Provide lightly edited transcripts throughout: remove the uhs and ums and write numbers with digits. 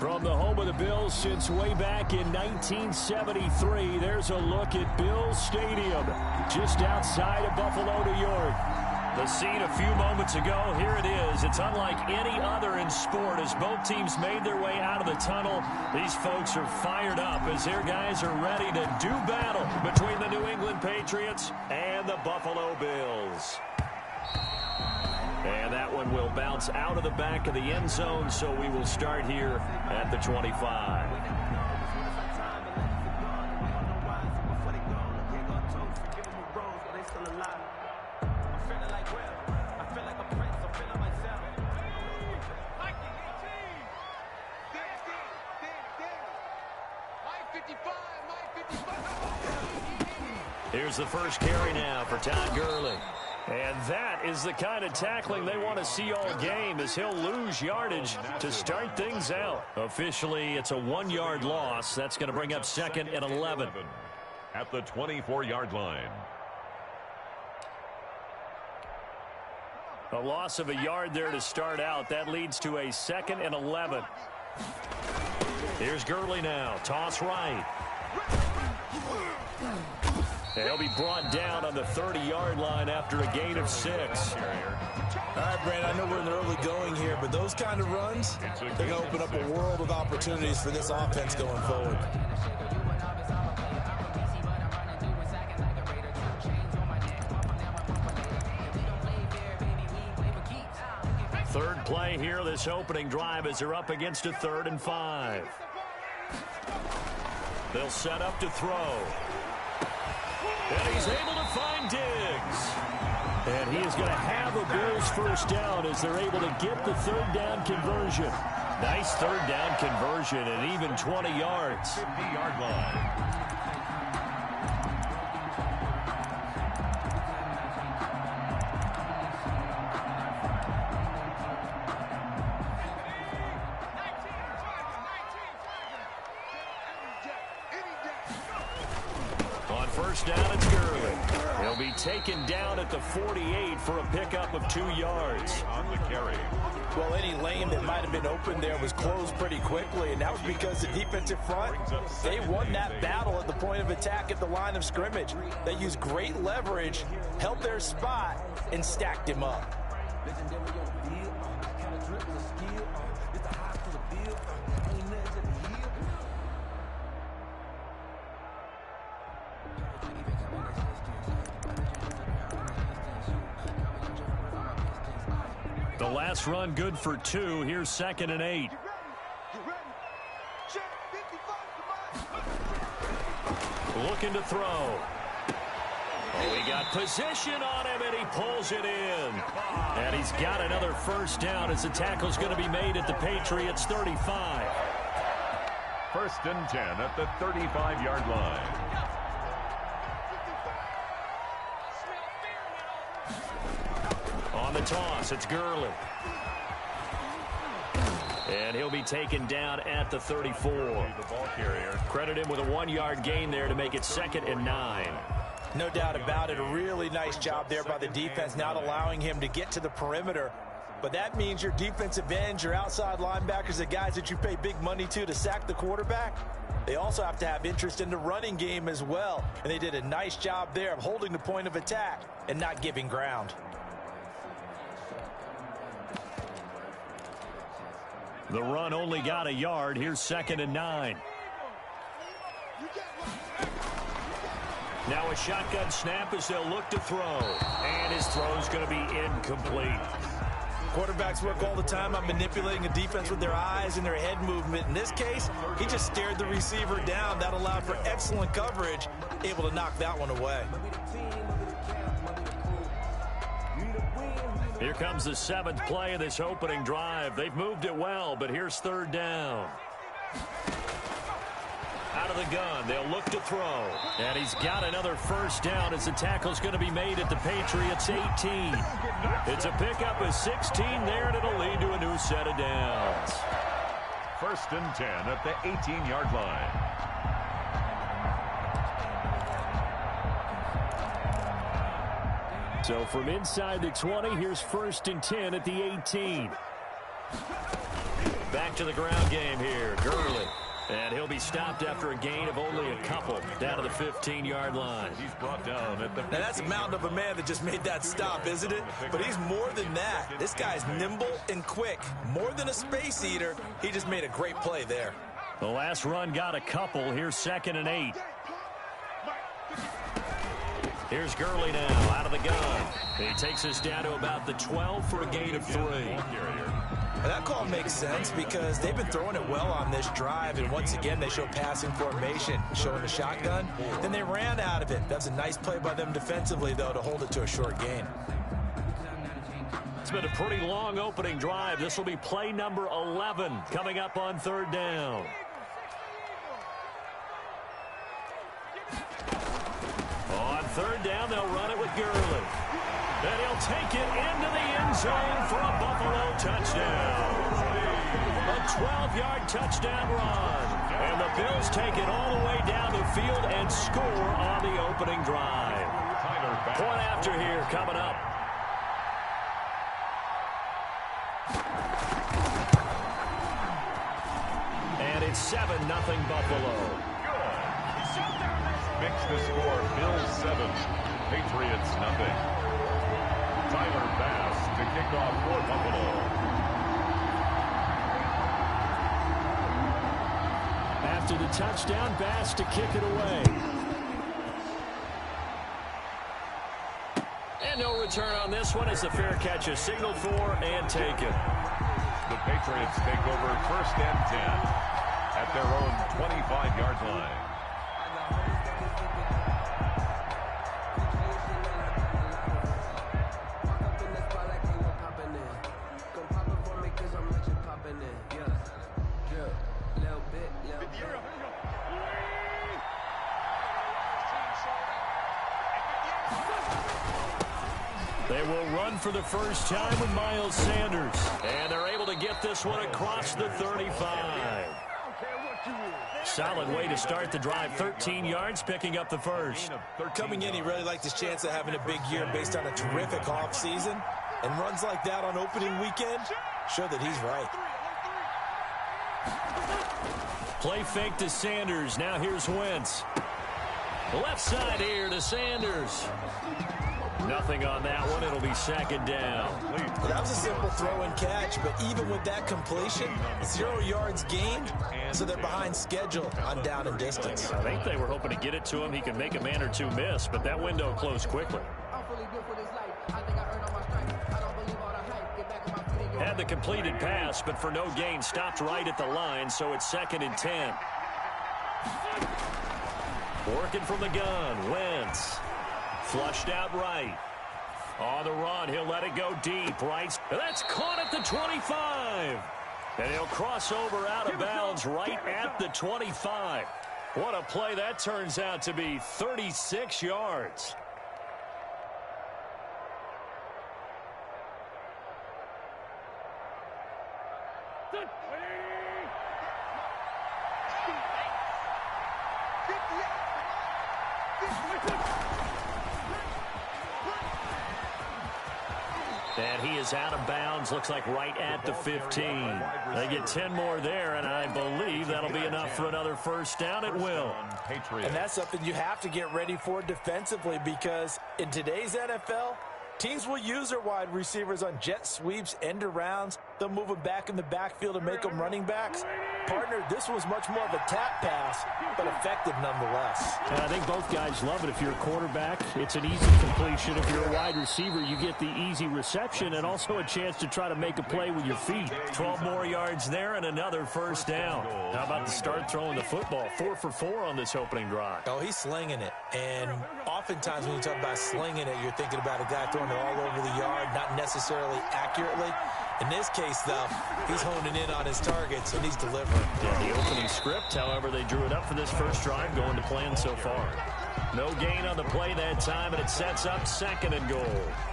From the home of the Bills since way back in 1973, there's a look at Bills Stadium, just outside of Buffalo, New York. The scene a few moments ago, here it is. It's unlike any other in sport as both teams made their way out of the tunnel. These folks are fired up as their guys are ready to do battle between the New England Patriots and the Buffalo Bills. And that one will bounce out of the back of the end zone, so we will start here at the 25. Here's the first carry now for Todd Gurley. And that is the kind of tackling they want to see all game, as he'll lose yardage to start things out. Officially, it's a 1-yard loss. That's going to bring up 2nd and 11. At the 24-yard line. A loss of a yard there to start out. That leads to a 2nd and 11. Here's Gurley now. Toss right. He'll be brought down on the 30-yard line after a gain of 6. All right, Brandon, I know we're in the early going here, but those kind of runs, they're going to open up a world of opportunities for this offense going forward. Third play here, this opening drive, as they're up against a 3rd and 5. They'll set up to throw. And he's able to find Diggs. And he is going to have a Bills first down as they're able to get the 3rd down conversion. Nice 3rd down conversion and even 20 yards. 50-yard line. First down, it's Gurley. He'll be taken down at the 48 for a pickup of 2 yards. On the carry. Well, any lane that might have been open there was closed pretty quickly, and that was because the defensive front, they won that battle at the point of attack at the line of scrimmage. They used great leverage, held their spot, and stacked him up. The last run good for 2. Here's 2nd and 8. Looking to throw. Oh, he got position on him, and he pulls it in. And he's got another first down as the tackle's going to be made at the Patriots' 35. 1st and 10 at the 35-yard line. On the toss, it's Gurley. And he'll be taken down at the 34. The ball carrier. Credit him with a 1-yard gain there to make it 2nd and 9. No doubt about it. A really nice job there by the defense, not allowing him to get to the perimeter. But that means your defensive ends, your outside linebackers, the guys that you pay big money to sack the quarterback, they also have to have interest in the running game as well. And they did a nice job there of holding the point of attack and not giving ground. The run only got a yard. Here's 2nd and 9. Now a shotgun snap as they'll look to throw. And his throw's going to be incomplete. Quarterbacks work all the time on manipulating a defense with their eyes and their head movement. In this case, he just stared the receiver down. That allowed for excellent coverage, able to knock that one away. Here comes the 7th play of this opening drive. They've moved it well, but here's 3rd down. Out of the gun, they'll look to throw. And he's got another first down as the tackle's going to be made at the Patriots' 18. It's a pickup of 16 there, and it'll lead to a new set of downs. 1st and 10 at the 18-yard line. So from inside the 20, here's 1st and 10 at the 18. Back to the ground game here. Gurley. And he'll be stopped after a gain of only a couple down to the 15-yard line. He's brought down at the 15. Now, that's a mountain of a man that just made that stop, isn't it? But he's more than that. This guy's nimble and quick. More than a space eater, he just made a great play there. The last run got a couple. Here's 2nd and 8. Here's Gurley now out of the gun. He takes us down to about the 12 for a gain of 3. And that call makes sense because they've been throwing it well on this drive, and once again they show passing formation, showing the shotgun. Then they ran out of it. That's a nice play by them defensively, though, to hold it to a short gain. It's been a pretty long opening drive. This will be play number 11 coming up on 3rd down. On 3rd down, they'll run it with Gurley. And he'll take it into the end zone for a Buffalo touchdown. A 12-yard touchdown run. And the Bills take it all the way down the field and score on the opening drive. Point after here coming up. And it's 7-0 Buffalo. Makes the score Bills 7, Patriots nothing. Tyler Bass to kick off for Buffalo. After the touchdown, Bass to kick it away. And no return on this one as the fair catch is signaled for and taken. The Patriots take over 1st and 10 at their own 25-yard line. They will run for the first time with Miles Sanders. And they're able to get this one across the 35. Solid way to start the drive. 13 yards, picking up the first. Coming in, he really liked his chance of having a big year based on a terrific offseason. And runs like that on opening weekend show that he's right. Play fake to Sanders. Now here's Wentz. Left side here to Sanders. Nothing on that one. It'll be 2nd down. That was a simple throw and catch, but even with that completion, 0 yards gained, so they're behind schedule on down and distance. I think they were hoping to get it to him. He could make a man or two miss, but that window closed quickly. Had the completed pass, but for no gain, stopped right at the line, so it's 2nd and 10. Working from the gun, Wentz. Flushed out right. On the run, he'll let it go deep. Right. That's caught at the 25. And he'll cross over out of bounds right at the 25. What a play that turns out to be. 36 yards. And he is out of bounds, looks like right at the 15. They get 10 more there, and I believe that'll be enough for another first down. It will. And that's something you have to get ready for defensively, because in today's NFL, teams will use their wide receivers on jet sweeps, end arounds. They'll move them back in the backfield and make them running backs. Partner, this was much more of a tap pass, but effective nonetheless. And I think both guys love it. If you're a quarterback, it's an easy completion. If you're a wide receiver, you get the easy reception and also a chance to try to make a play with your feet. 12 more yards there and another first down. How about the start throwing the football? 4 for 4 on this opening drive. Oh, he's slinging it. And oftentimes when you talk about slinging it, you're thinking about a guy throwing it all over the yard, not necessarily accurately. In this case, though, he's honing in on his targets, and he's delivering. Yeah, the opening script, however, they drew it up for this first drive, going to plan so far. No gain on the play that time, and it sets up 2nd and goal.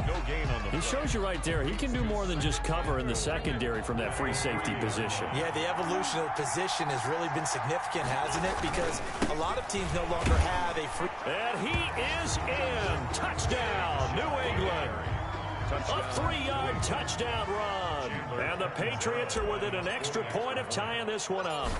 No gain on the play. He shows you right there, he can do more than just cover in the secondary from that free safety position. Yeah, the evolution of the position has really been significant, hasn't it? Because a lot of teams no longer have a free... And he is in. Touchdown, New England. A 3-yard touchdown run. And the Patriots are within an extra point of tying this one up.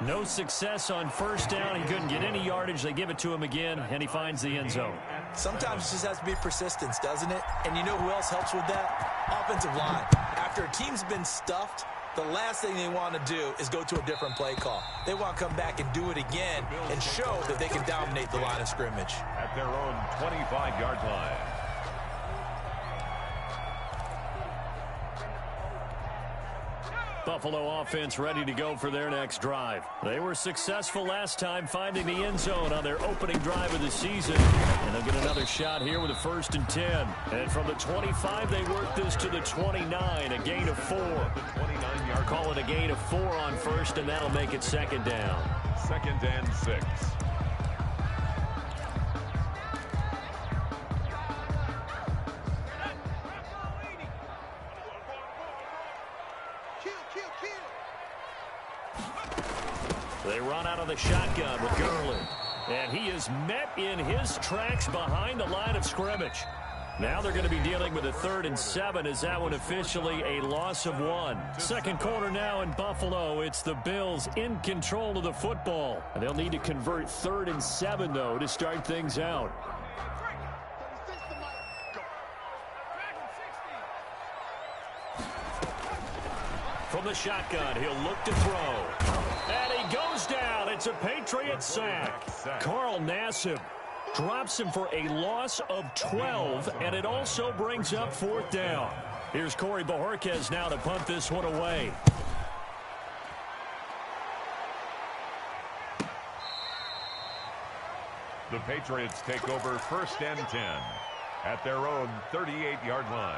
No success on first down. He couldn't get any yardage. They give it to him again, and he finds the end zone. Sometimes it just has to be persistence, doesn't it? And you know who else helps with that? Offensive line. After a team's been stuffed, the last thing they want to do is go to a different play call. They want to come back and do it again and show that they can dominate the line of scrimmage. At their own 25-yard line. Buffalo offense ready to go for their next drive. They were successful last time finding the end zone on their opening drive of the season. And they'll get another shot here with a 1st and 10. And from the 25, they work this to the 29, a gain of 4. Call it a gain of 4 on first, and that'll make it 2nd down. 2nd and 6. They run out of the shotgun with Gurley. And he is met in his tracks behind the line of scrimmage. Now they're going to be dealing with a 3rd and 7 as that one officially a loss of 1. Second quarter now in Buffalo. It's the Bills in control of the football. And they'll need to convert 3rd and 7, though, to start things out. From the shotgun, he'll look to throw. And he goes down. It's a Patriot sack. Carl Nassib drops him for a loss of 12, and it also brings up 4th down. Here's Corey Bojorquez now to punt this one away. The Patriots take over 1st and 10 at their own 38-yard line.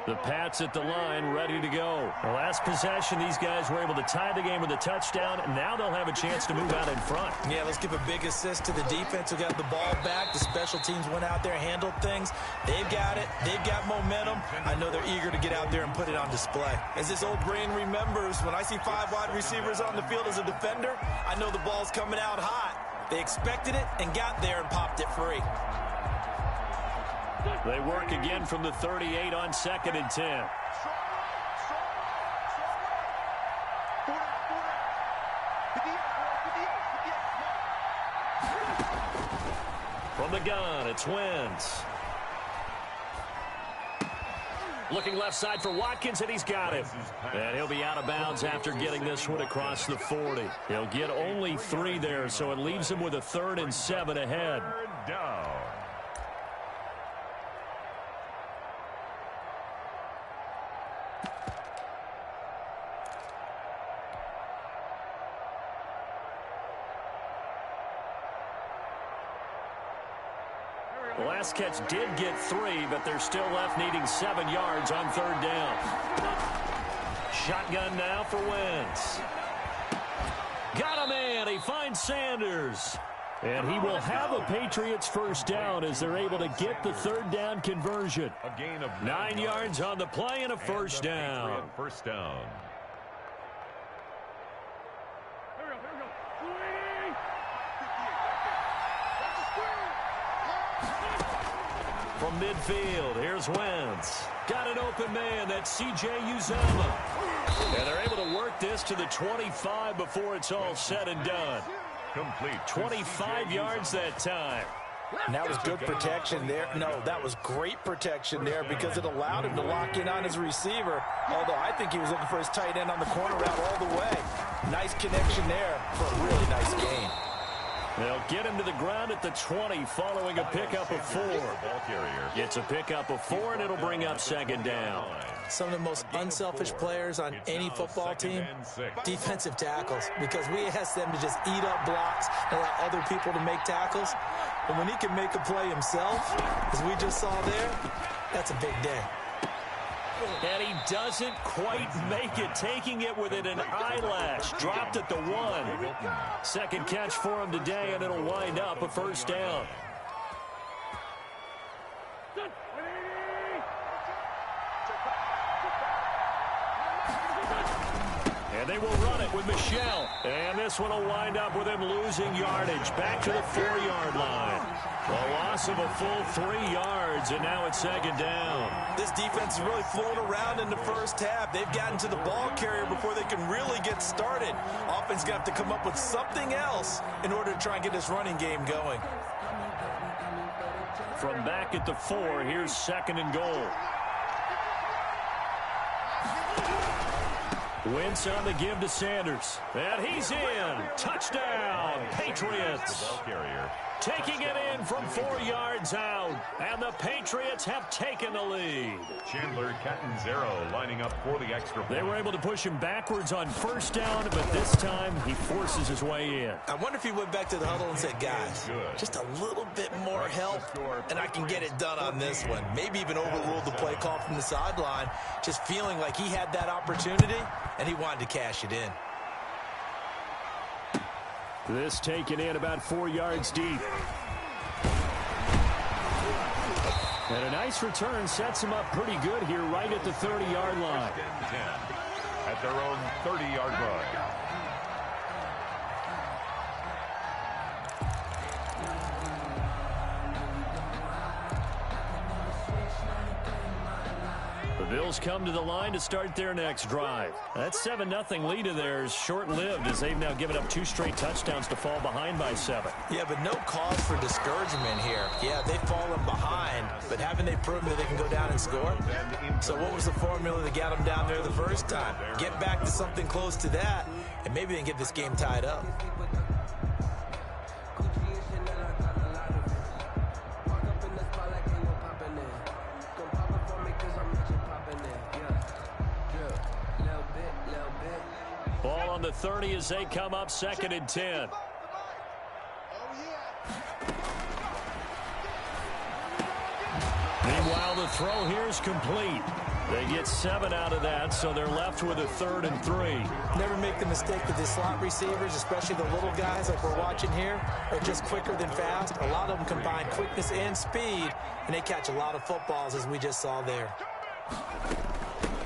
The Pats at the line, ready to go. The last possession, these guys were able to tie the game with a touchdown, and now they'll have a chance to move out in front. Yeah, let's give a big assist to the defense who got the ball back. The special teams went out there, handled things. They've got it. They've got momentum. I know they're eager to get out there and put it on display. As this old brain remembers, when I see 5 wide receivers on the field as a defender, I know the ball's coming out hot. They expected it and got there and popped it free. They work again from the 38 on 2nd and 10. From the gun, it's Wentz. Looking left side for Watkins, and he's got him. And he'll be out of bounds after getting this one across the 40. He'll get only 3 there, so it leaves him with a 3rd and 7 ahead. Down. The last catch did get 3, but they're still left needing 7 yards on 3rd down. Shotgun now for Wentz. Got a man. He finds Sanders. And he will have a Patriots 1st down as they're able to get the 3rd down conversion. A gain of 9 yards on the play and a 1st down. 1st down. From midfield, here's Wentz. Got an open man, that's C.J. Uzomah. And they're able to work this to the 25 before it's all said and done. Complete. 25 yards that time. And that was good protection there. No, that was great protection there because it allowed him to lock in on his receiver. Although I think he was looking for his tight end on the corner route all the way. Nice connection there for a really nice gain. They'll get him to the ground at the 20 following a pickup of 4. It's a pickup of 4, and it'll bring up 2nd down. Some of the most unselfish players on any football team, defensive tackles, because we ask them to just eat up blocks and allow other people to make tackles. But when he can make a play himself, as we just saw there, that's a big day. And he doesn't quite make it, taking it within an eyelash. Dropped at the 1. Second catch for him today, and it'll wind up a 1st down. And they will run it with Michelle. And this one will wind up with him losing yardage back to the 4-yard line. A loss of a full 3 yards, and now it's second down. This defense is really flown around in the first half. They've gotten to the ball carrier before they can really get started. Offense got to come up with something else in order to try and get this running game going. From back at the 4, here's second and goal. Wentz on the give to Sanders. And he's in. Touchdown, Patriots. Taking it in from 4 yards out. And the Patriots have taken the lead. Chandler Catanzaro lining up for the extra point. They were able to push him backwards on first down, but this time he forces his way in. I wonder if he went back to the huddle and said, guys, just a little bit more help, and I can get it done on this one. Maybe even overruled the play call from the sideline, just feeling like he had that opportunity, and he wanted to cash it in. This taken in about 4 yards deep. And a nice return sets him up pretty good here right at the 30-yard line. 10 at their own 30-yard line. The Bills come to the line to start their next drive. That 7-0 lead of theirs short-lived as they've now given up 2 straight touchdowns to fall behind by 7. Yeah, but no cause for discouragement here. Yeah, they've fallen behind, but haven't they proven that they can go down and score? So what was the formula that got them down there the first time? Get back to something close to that, and maybe they can get this game tied up. Ball on the 30 as they come up second and 10. Meanwhile, the throw here is complete. They get 7 out of that, so they're left with a 3rd and 3. Never make the mistake that the slot receivers, especially the little guys like we're watching here, are just quicker than fast. A lot of them combine quickness and speed, and they catch a lot of footballs, as we just saw there.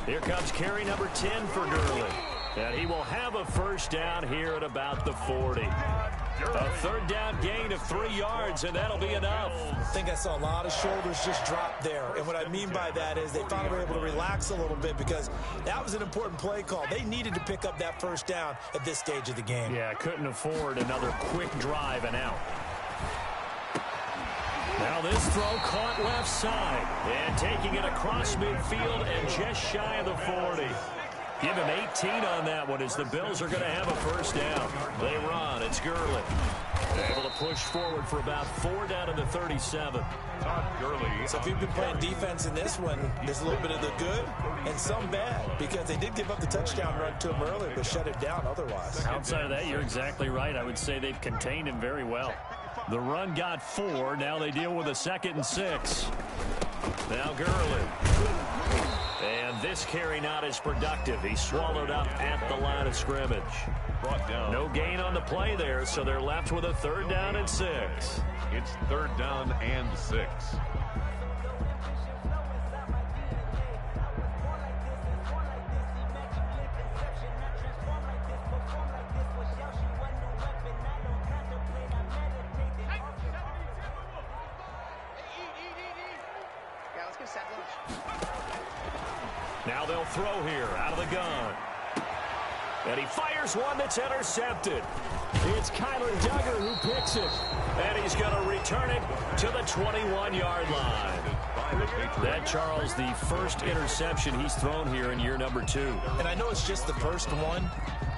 Here comes carry number 10 for Gurley. And he will have a first down here at about the 40. A 3rd down gain of 3 yards, and that'll be enough. I think I saw a lot of shoulders just drop there. And what I mean by that is they finally were able to relax a little bit because that was an important play call. They needed to pick up that first down at this stage of the game. Yeah, couldn't afford another quick drive and out. Now this throw caught left side. And taking it across midfield and just shy of the 40. Give him 18 on that one as the Bills are going to have a first down. They run. It's Gurley. Able to push forward for about 4 down to the 37. Todd Gurley. So if you've been playing defense in this one, there's a little bit of the good and some bad because they did give up the touchdown run to him earlier but shut it down otherwise. Outside of that, you're exactly right. I would say they've contained him very well. The run got 4. Now they deal with a 2nd and 6. Now Gurley. And this carry not as productive. He swallowed up at the line of scrimmage. Brought down. No gain on the play there, so they're left with a 3rd down and 6. It's 3rd down and 6. Now they'll throw here out of the gun. And he fires one that's intercepted. It's Kyler Duggar who picks it. And he's going to return it to the 21-yard line. That, Charles, the first interception he's thrown here in year number 2. And I know it's just the first one,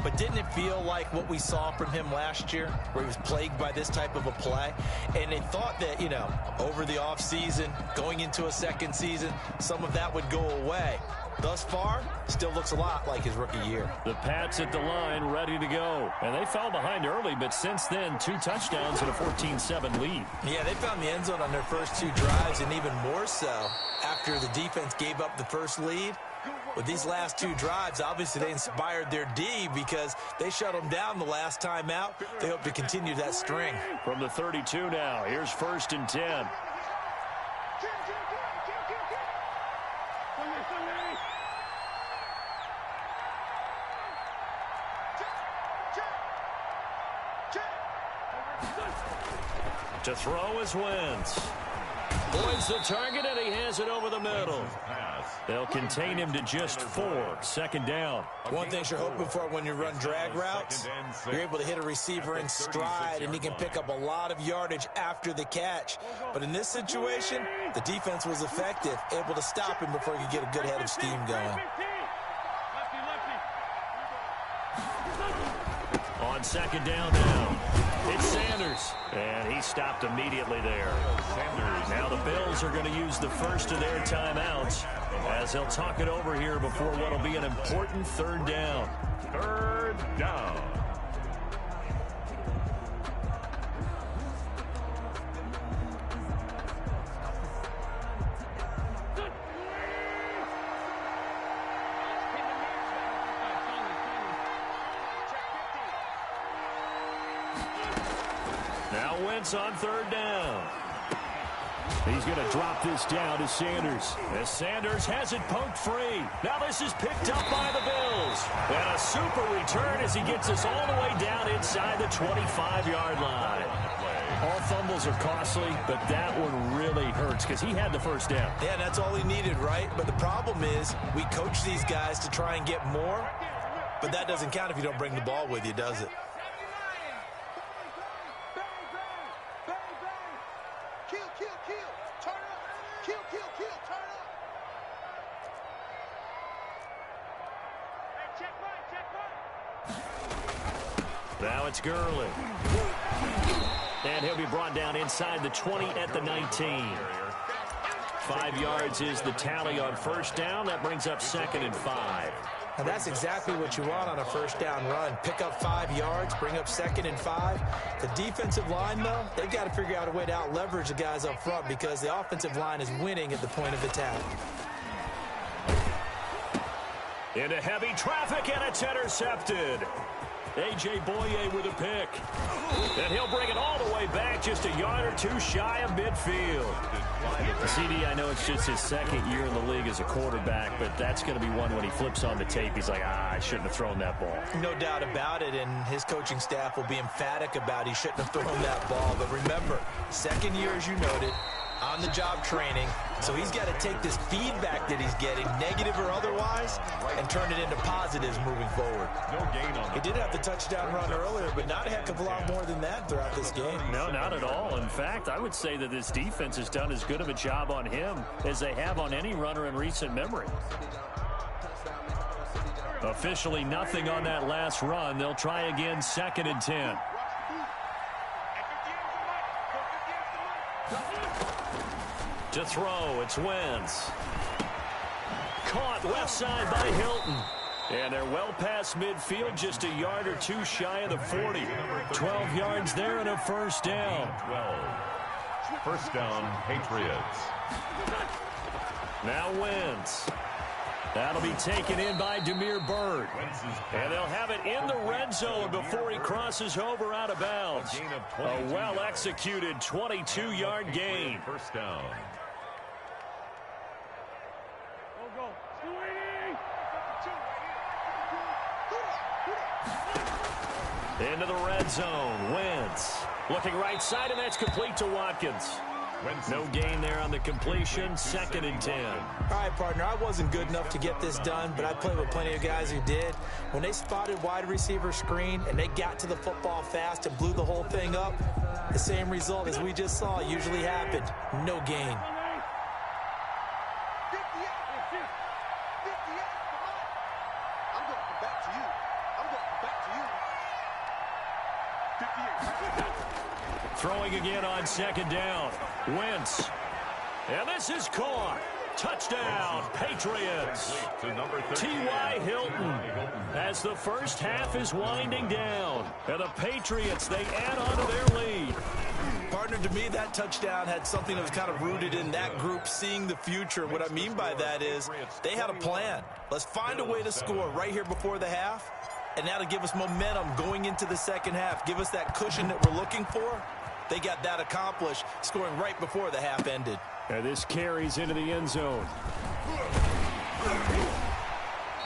but didn't it feel like what we saw from him last year, where he was plagued by this type of a play? And they thought that, you know, over the offseason, going into a second season, some of that would go away. Thus far, still looks a lot like his rookie year. The Pats at the line, ready to go. And they fell behind early, but since then, 2 touchdowns and a 14-7 lead. Yeah, they found the end zone on their first 2 drives, and even more so after the defense gave up the first lead. With these last 2 drives, obviously they inspired their D because they shut them down the last time out. They hope to continue that string. From the 32 now, here's 1st and 10. To throw is Wentz. Avoids the target, and he has it over the middle. They'll contain him to just 4. Second down. One thing you're hoping for when you run drag routes, you're able to hit a receiver in stride, and he can pick up a lot of yardage after the catch. But in this situation, the defense was effective, able to stop him before he could get a good head of steam going. On second down now, it's Sanders, and he stopped immediately there. Now the Bills are going to use the first of their timeouts as they'll talk it over here before what will be an important third down. Third down. Now Wentz on third down. He's going to drop this down to Sanders. As Sanders has it poked free. Now this is picked up by the Bills. And a super return as he gets us all the way down inside the 25-yard line. All fumbles are costly, but that one really hurts because he had the first down. Yeah, that's all he needed, right? But the problem is we coach these guys to try and get more, but that doesn't count if you don't bring the ball with you, does it? Now it's Gurley. And he'll be brought down inside the 20 at the 19. 5 yards is the tally on first down. That brings up 2nd and 5. And that's exactly what you want on a first down run. Pick up 5 yards, bring up 2nd and 5. The defensive line, though, they've got to figure out a way to out-leverage the guys up front because the offensive line is winning at the point of attack. Into heavy traffic, and it's intercepted. A.J. Boye with a pick. And he'll bring it all the way back just a yard or two shy of midfield. CD, I know it's just his 2nd year in the league as a quarterback, but that's going to be one when he flips on the tape. He's like, I shouldn't have thrown that ball. No doubt about it, and his coaching staff will be emphatic about he shouldn't have thrown that ball. But remember, 2nd year, as you noted, on-the-job training. So he's got to take this feedback that he's getting, negative or otherwise, and turn it into positives moving forward. No gain on He did have the touchdown run earlier, but not a heck of a lot more than that throughout this game. No, not at all. In fact, I would say that this defense has done as good of a job on him as they have on any runner in recent memory. Officially nothing on that last run. They'll try again, 2nd and 10. To throw, it's Wentz. Caught left side by Hilton. And they're well past midfield, just a yard or two shy of the 40. 12 yards there and a first down. 12. First down, Patriots. Now Wentz. That'll be taken in by Damiere Byrd. And they'll have it in the red zone before he crosses over out of bounds. A well-executed 22-yard gain. First down. Into the red zone. Wentz looking right side, and that's complete to Watkins. No gain there on the completion. 2nd and 10. All right, partner, I wasn't good enough to get this done, but I played with plenty of guys who did. When they spotted wide receiver screen and they got to the football fast and blew the whole thing up, the same result as we just saw usually happened. No gain. Throwing again on 2nd down. Wentz. And this is caught. Touchdown, Patriots. T.Y. Hilton as the first half is winding down. And the Patriots, they add on to their lead. Partner, to me, that touchdown had something that was kind of rooted in that group seeing the future. What I mean by that is they had a plan. Let's find a way to score right here before the half, and that'll give us momentum going into the second half. Give us that cushion that we're looking for. They got that accomplished, scoring right before the half ended. And this carries into the end zone.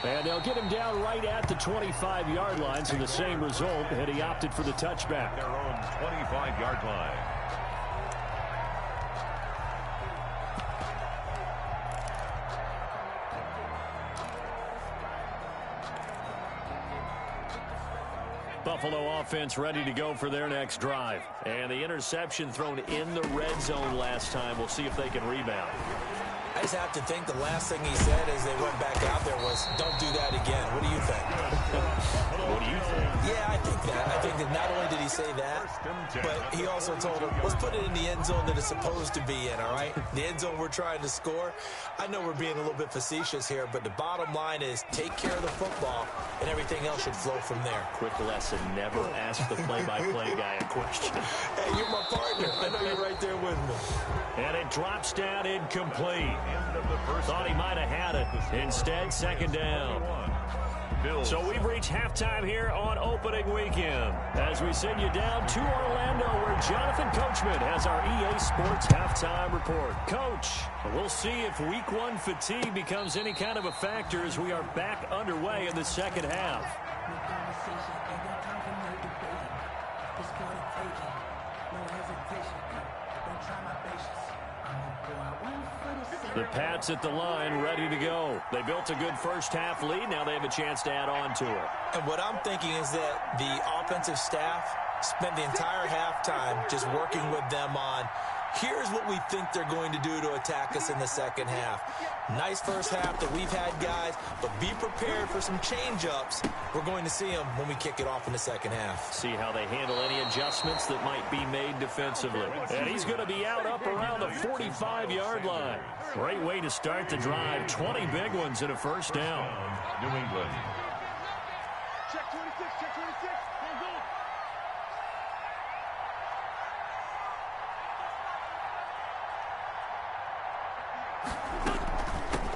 And they'll get him down right at the 25-yard line, so the same result, and he opted for the touchback. Their own 25-yard line. Buffalo offense ready to go for their next drive. And the interception thrown in the red zone last time. We'll see if they can rebound. I just have to think the last thing he said as they went back out there was, don't do that again. What do you think? What do you think? Yeah, I think that. I think that not only did he say that, but he also told him, let's put it in the end zone that it's supposed to be in, all right? The end zone we're trying to score. I know we're being a little bit facetious here, but the bottom line is take care of the football, and everything else should flow from there. Quick lesson, never ask the play-by-play guy a question. Hey, you're my partner. I know you're right there with me. And it drops down incomplete. Thought he might have had it. Instead, second down. So we've reached halftime here on opening weekend as we send you down to Orlando where Jonathan Coachman has our EA Sports halftime report. Coach, we'll see if week one fatigue becomes any kind of a factor as we are back underway in the second half. The Pats at the line, ready to go. They built a good first-half lead. Now they have a chance to add on to it. And what I'm thinking is that the offensive staff spent the entire halftime just working with them on, here's what we think they're going to do to attack us in the second half. Nice first half that we've had, guys, but be prepared for some change-ups. We're going to see them when we kick it off in the second half. See how they handle any adjustments that might be made defensively. And he's going to be out up around the 45-yard line. Great way to start the drive. 20 big ones and a first down. New England. Check 26, check 26. Go, go.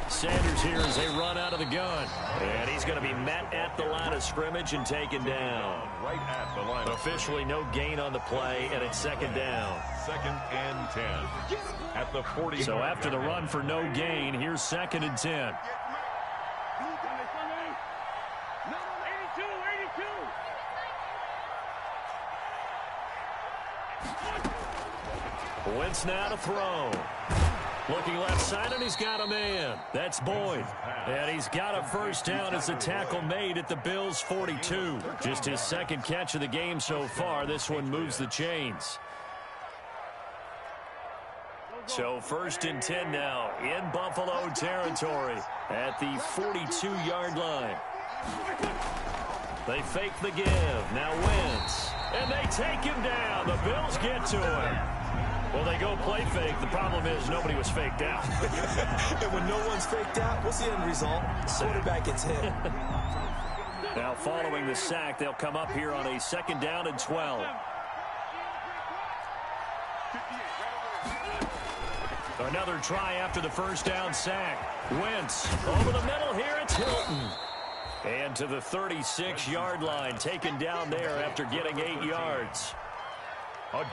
Sanders here as they run out of the gun. And he's going to be met at the line of scrimmage and taken down. Right at the line. Officially no gain on the play, and it's second down. Second and 10. At the 40. So after the run for no gain, here's second and 10. Wentz now to throw. Looking left side, and he's got a man. That's Boyd. And he's got a first down as the tackle made at the Bills' 42. Just his second catch of the game so far. This one moves the chains. So first and 10 now in Buffalo territory at the 42-yard line. They fake the give. Now Wentz. And they take him down. The Bills get to him. Well, they go play fake. The problem is nobody was faked out. And when no one's faked out, what's the end result? Quarterback gets hit. Now following the sack, they'll come up here on a second down and 12. Another try after the first down sack. Wentz over the middle here. It's Hilton. And to the 36-yard line, taken down there after getting 8 yards.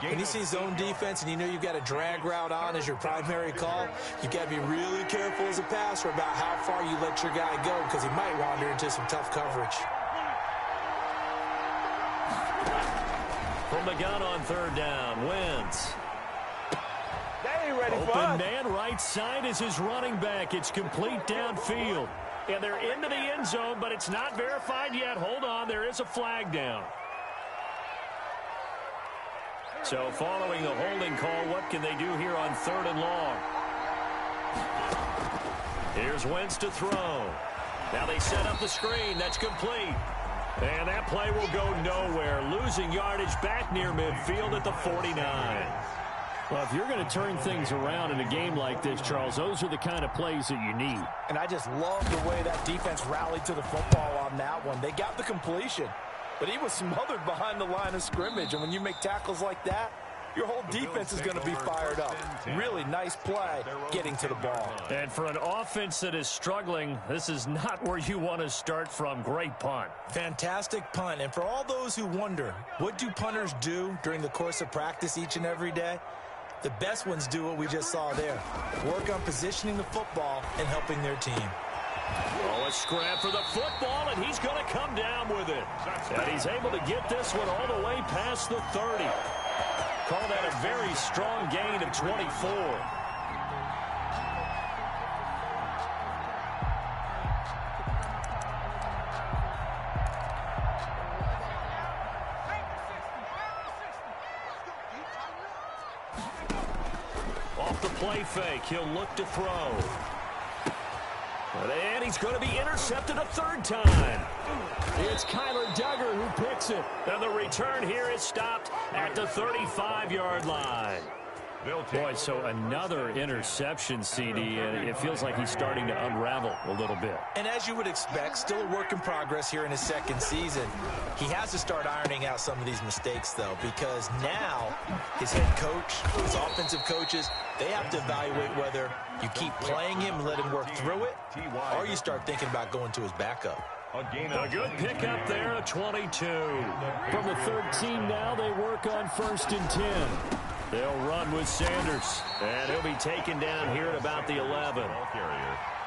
When you see zone defense and you know you've got a drag route on as your primary call, you've got to be really careful as a passer about how far you let your guy go because he might wander into some tough coverage. From the gun on third down, Wentz. They ain't ready for Open us. man right side is his running back. It's complete downfield. And they're into the end zone, but it's not verified yet. Hold on, there is a flag down. So following the holding call, what can they do here on third and long? Here's Wentz to throw. Now they set up the screen. That's complete. And that play will go nowhere. Losing yardage back near midfield at the 49. Well, if you're going to turn things around in a game like this, Charles, those are the kind of plays that you need. And I just love the way that defense rallied to the football on that one. They got the completion, but he was smothered behind the line of scrimmage. And when you make tackles like that, your whole defense is going to be fired up. Really nice play getting to the ball. And for an offense that is struggling, this is not where you want to start from. Great punt. Fantastic punt. And for all those who wonder, what do punters do during the course of practice each and every day? The best ones do what we just saw there. Work on positioning the football and helping their team. Oh, a scrap for the football, and he's going to come down with it. And he's able to get this one all the way past the 30. Call that a very strong gain of 24. play fake. He'll look to throw. And he's going to be intercepted a third time. It's Kyler Duggar who picks it. And the return here is stopped at the 35-yard line. Boy, so another interception, CD, and it feels like he's starting to unravel a little bit. And as you would expect, still a work in progress here in his second season. He has to start ironing out some of these mistakes, though, because now his head coach, his offensive coaches, they have to evaluate whether you keep playing him and let him work through it, or you start thinking about going to his backup. A good pickup there, a 22. From the 13 now, they work on 1st and 10. They'll run with Sanders, and he'll be taken down here at about the 11.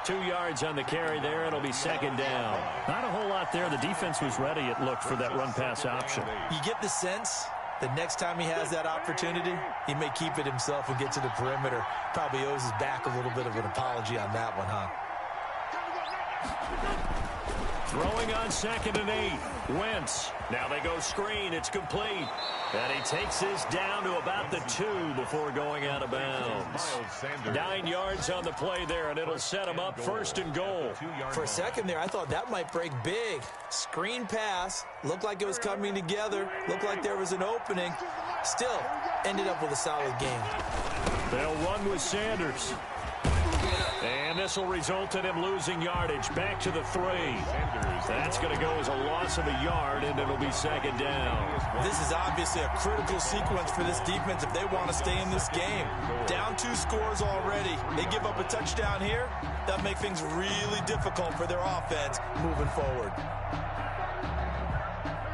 2 yards on the carry there, and it'll be second down. Not a whole lot there. The defense was ready, it looked, for that run-pass option. You get the sense that next time he has that opportunity, he may keep it himself and get to the perimeter. Probably owes his back a little bit of an apology on that one, huh? Throwing on 2nd and 8. Wentz. Now they go screen. It's complete. And he takes this down to about the 2 before going out of bounds. 9 yards on the play there, and it'll set him up 1st and goal. For a second there, I thought that might break big. Screen pass. Looked like it was coming together. Looked like there was an opening. Still, ended up with a solid game. They'll run with Sanders. And this will result in him losing yardage. Back to the 3. That's going to go as a loss of a yard, and it'll be second down. This is obviously a critical sequence for this defense if they want to stay in this game. Down 2 scores already. They give up a touchdown here. That'll make things really difficult for their offense moving forward.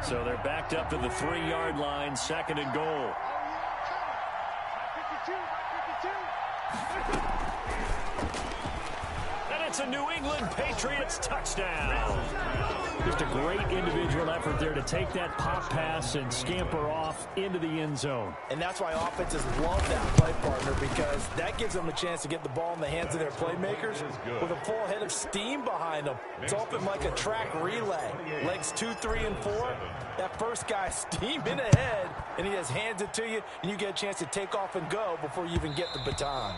So they're backed up to the 3-yard line, 2nd and goal. It's a New England Patriots touchdown. Just a great individual effort there to take that pop pass and scamper off into the end zone. And that's why offenses love that play partner, because that gives them a chance to get the ball in the hands of their playmakers with a full head of steam behind them. It's often like a track relay. Legs 2, 3, and 4. That first guy steaming ahead, and he just hands it to you, and you get a chance to take off and go before you even get the baton.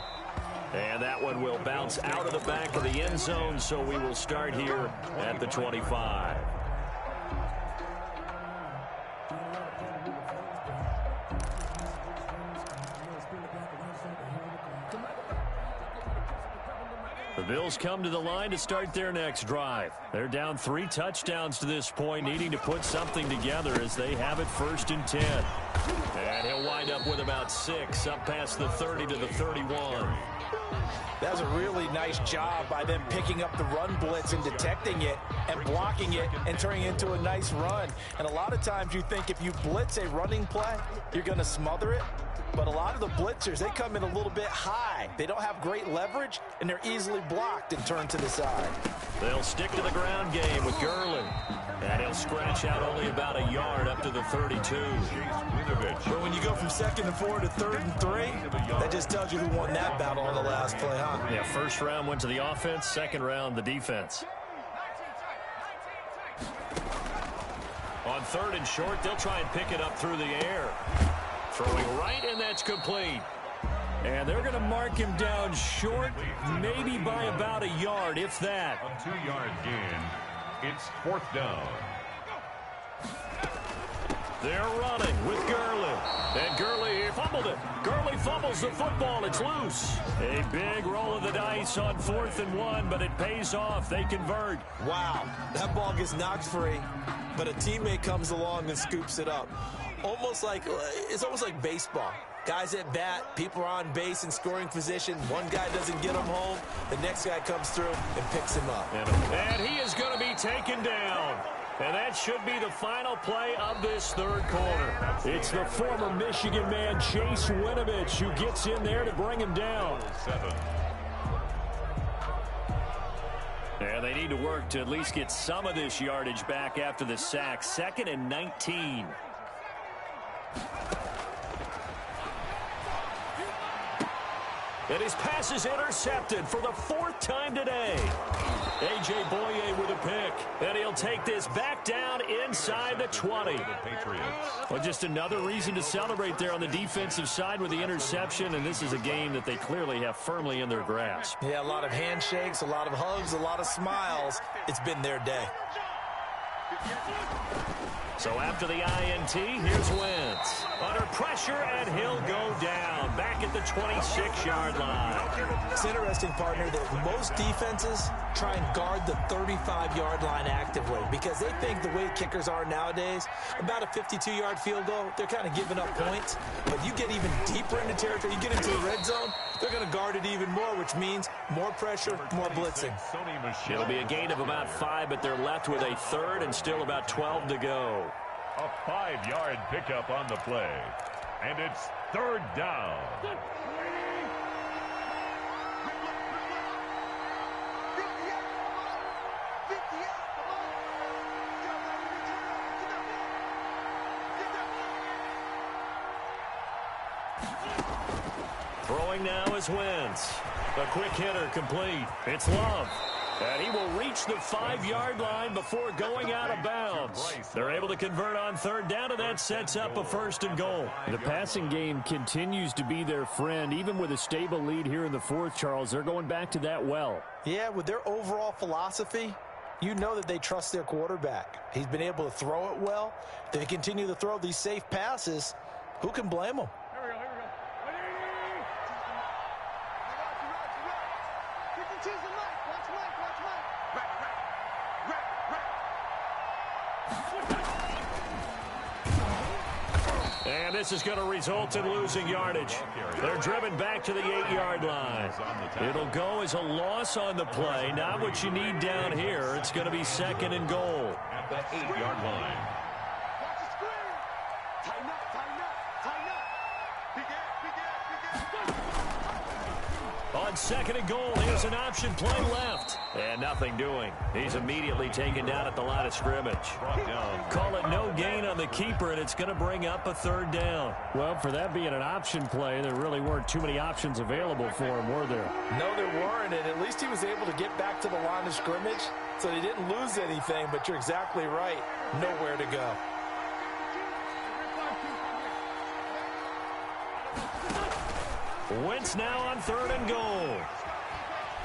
And that one will bounce out of the back of the end zone, so we will start here at the 25. The Bills come to the line to start their next drive. They're down 3 touchdowns to this point, needing to put something together as they have it 1st and 10. And he'll wind up with about 6, up past the 30 to the 31. That was a really nice job by them picking up the run blitz and detecting it and blocking it and turning it into a nice run. And a lot of times you think if you blitz a running play, you're going to smother it. But a lot of the blitzers, they come in a little bit high. They don't have great leverage, and they're easily blocked and turned to the side. They'll stick to the ground game with Gurley. And he'll scratch out only about a yard up to the 32. But when you go from 2nd and 4 to 3rd and 3, that just tells you who won that battle on the last play, huh? Yeah, first round went to the offense, second round the defense. On 3rd and short, they'll try and pick it up through the air. Throwing right, and that's complete. And they're going to mark him down short, maybe by about a yard, if that. A 2-yard gain. It's 4th down. They're running with Gurley. And Gurley fumbled it. Gurley fumbles the football. It's loose. A big roll of the dice on 4th and 1, but it pays off. They convert. Wow, that ball gets knocked free, but a teammate comes along and scoops it up. It's almost like baseball. Guys at bat, people are on base in scoring position. One guy doesn't get him home. The next guy comes through and picks him up. And he is going to be taken down. And that should be the final play of this 3rd quarter. It's the former Michigan man, Chase Winovich, who gets in there to bring him down. 7. And they need to work to at least get some of this yardage back after the sack. 2nd and 19. And his pass is intercepted for the fourth time today. A.J. Boye with a pick. And he'll take this back down inside the 20. Well, just another reason to celebrate there on the defensive side with the interception. And this is a game that they clearly have firmly in their grasp. Yeah, a lot of handshakes, a lot of hugs, a lot of smiles. It's been their day. So after the INT, here's Wentz. Under pressure, and he'll go down. Back at the 26-yard line. It's interesting, partner, that most defenses try and guard the 35-yard line actively because they think the way kickers are nowadays, about a 52-yard field goal, they're kind of giving up points. But you get even deeper into territory, you get into the red zone, they're going to guard it even more, which means more pressure, more blitzing. It'll be a gain of about 5, but they're left with a third and still about 12 to go. A 5-yard pickup on the play. And it's third down. Throwing now is Wentz. A quick hitter complete. It's Love. And he will reach the 5-yard line before going out of bounds. They're able to convert on third down, and that sets up a first and goal. The passing game continues to be their friend. Even with a stable lead here in the fourth, Charles, they're going back to that well. Yeah, with their overall philosophy, you know that they trust their quarterback. He's been able to throw it well. They continue to throw these safe passes. Who can blame them? And this is going to result in losing yardage. They're driven back to the 8-yard line. It'll go as a loss on the play. Not what you need down here. It's going to be second and goal. At the 8-yard line. On second and goal, here's an option play left. And nothing doing. He's immediately taken down at the line of scrimmage. Call it no gain on the keeper, and it's going to bring up a third down. Well, for that being an option play, there really weren't too many options available for him, were there? No, there weren't, and at least he was able to get back to the line of scrimmage, so he didn't lose anything, but you're exactly right. Nowhere to go. Wentz now on third and goal.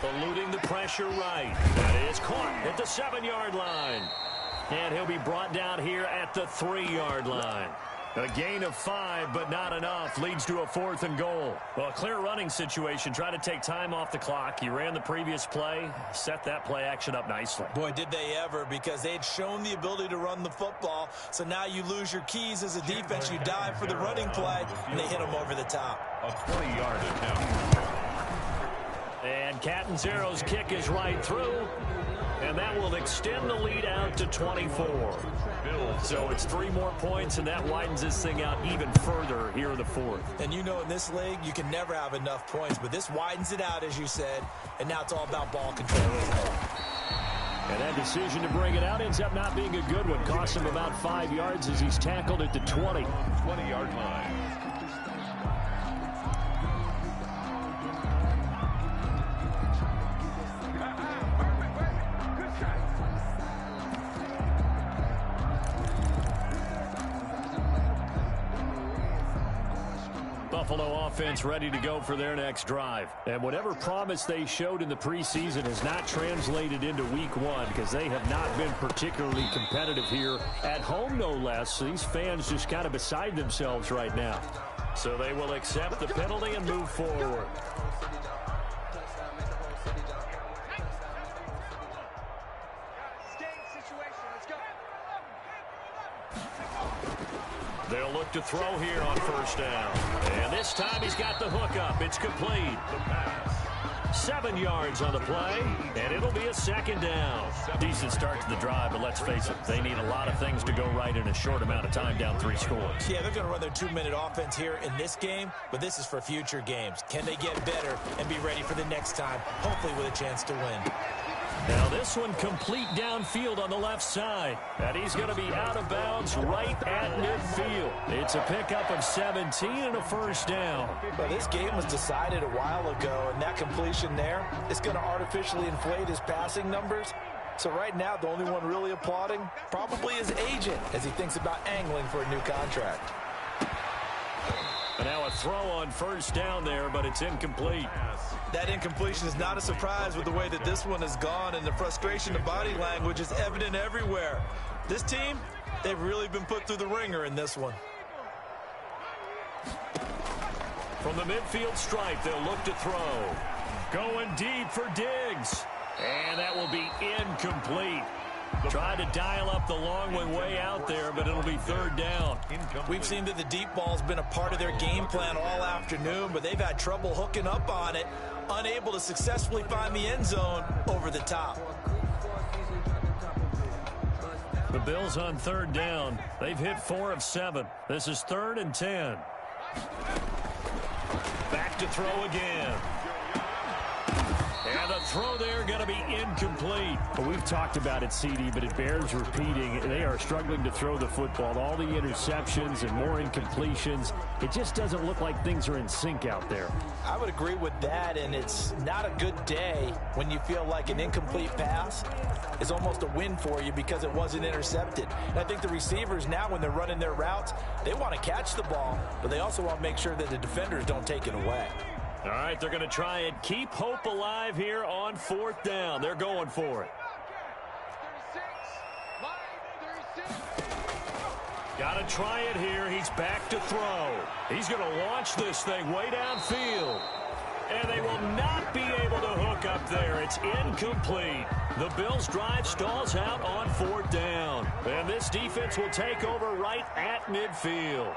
Eluding the pressure right. That is caught at the 7-yard line. And he'll be brought down here at the 3-yard line. A gain of 5, but not enough. Leads to a fourth and goal. Well, a clear running situation. Try to take time off the clock. He ran the previous play. Set that play action up nicely. Boy, did they ever, because they had shown the ability to run the football. So now you lose your keys as a defense. You dive for the running play, and they hit him over the top. A 20-yard attempt. And Catanzero's kick is right through. And that will extend the lead out to 24. So it's 3 more points, and that widens this thing out even further here in the fourth. And you know in this league, you can never have enough points, but this widens it out, as you said, and now it's all about ball control. And that decision to bring it out ends up not being a good one. Cost him about 5 yards as he's tackled at the 20. 20-yard line. Buffalo offense ready to go for their next drive. And whatever promise they showed in the preseason has not translated into week 1 because they have not been particularly competitive here at home, no less. These fans just kind of beside themselves right now. So they will accept the penalty and move forward. They'll look to throw here on first down. And this time he's got the hook up. It's complete. The pass. 7 yards on the play, and it'll be a second down. Decent start to the drive, but let's face it, they need a lot of things to go right in a short amount of time, down 3 scores. Yeah, they're going to run their 2-minute offense here in this game, but this is for future games. Can they get better and be ready for the next time, hopefully with a chance to win? Now this one complete downfield on the left side. And he's going to be out of bounds right at midfield. It's a pickup of 17 and a first down. Well, this game was decided a while ago, and that completion there is going to artificially inflate his passing numbers. So right now, the only one really applauding probably his agent as he thinks about angling for a new contract. And now a throw on first down there, but it's incomplete. That incompletion is not a surprise with the way that this one has gone, and the frustration of body language is evident everywhere. This team, they've really been put through the ringer in this one. From the midfield stripe, they'll look to throw. Going deep for Diggs. And that will be incomplete. Trying to dial up the long one way out there, but it'll be third down. We've seen that the deep ball's been a part of their game plan all afternoon, but they've had trouble hooking up on it, unable to successfully find the end zone over the top. The Bills on third down. They've hit 4 of 7. This is 3rd and 10. Back to throw again. And the throw there going to be incomplete. Well, we've talked about it, CD, but it bears repeating. They are struggling to throw the football. All the interceptions and more incompletions. It just doesn't look like things are in sync out there. I would agree with that, and it's not a good day when you feel like an incomplete pass is almost a win for you because it wasn't intercepted. And I think the receivers now, when they're running their routes, they want to catch the ball, but they also want to make sure that the defenders don't take it away. All right, they're going to try and keep hope alive here on 4th down. They're going for it. Got to try it here. He's back to throw. He's going to launch this thing way downfield. And they will not be able to hook up there. It's incomplete. The Bills' drive stalls out on 4th down. And this defense will take over right at midfield.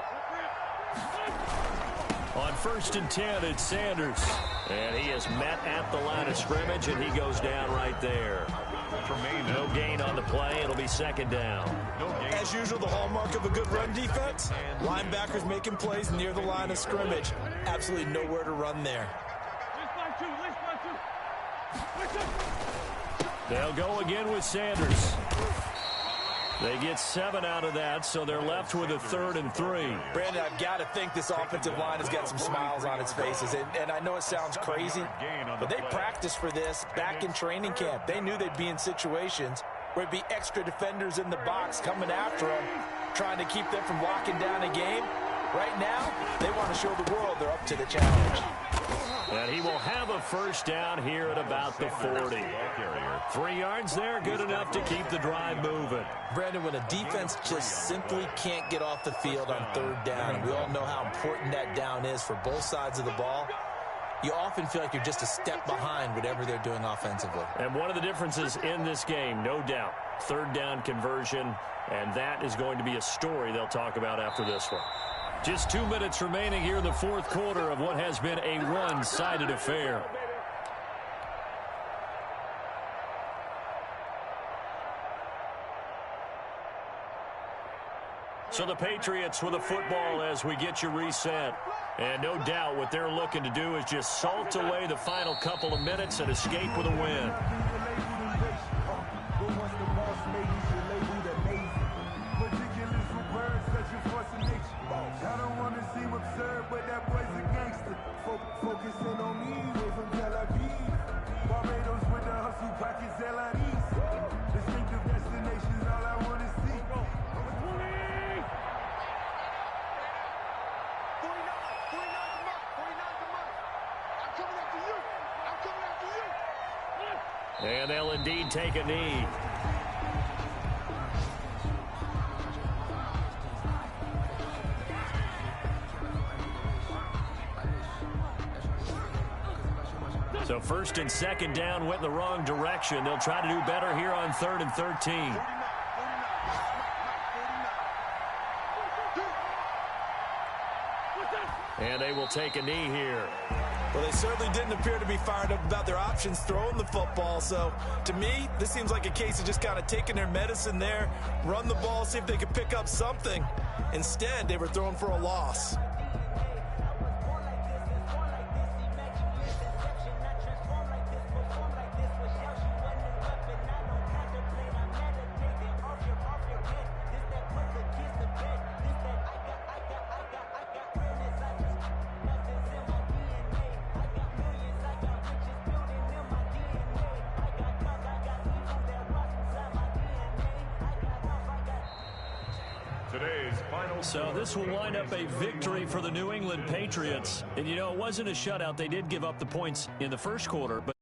On 1st and 10, it's Sanders. And he is met at the line of scrimmage, and he goes down right there. No gain on the play. It'll be 2nd down. As usual, the hallmark of a good run defense, linebackers making plays near the line of scrimmage. Absolutely nowhere to run there. They'll go again with Sanders. They get 7 out of that, so they're left with a 3rd and 3. Brandon, I've got to think this offensive line has got some smiles on its faces. And I know it sounds crazy, but they practiced for this back in training camp. They knew they'd be in situations where it'd be extra defenders in the box coming after them, trying to keep them from locking down a game. Right now, they want to show the world they're up to the challenge. And he will have a first down here at about the 40. 3 yards there, good enough to keep the drive moving. Brandon, when a defense just simply can't get off the field on 3rd down, and we all know how important that down is for both sides of the ball, you often feel like you're just a step behind whatever they're doing offensively. And one of the differences in this game, no doubt, 3rd down conversion, and that is going to be a story they'll talk about after this one. Just 2 minutes remaining here in the 4th quarter of what has been a one-sided affair. So the Patriots with the football as we get you reset. And no doubt what they're looking to do is just salt away the final couple of minutes and escape with a win. And they'll indeed take a knee. So 1st and 2nd down went in the wrong direction. They'll try to do better here on 3rd and 13. And they will take a knee here. Well, they certainly didn't appear to be fired up about their options throwing the football. So, to me, this seems like a case of just kind of taking their medicine there, run the ball, see if they could pick up something. Instead, they were throwing for a loss. today's final So score. this will wind up a victory for the New England Patriots. And, you know, it wasn't a shutout. They did give up the points in the first quarter, but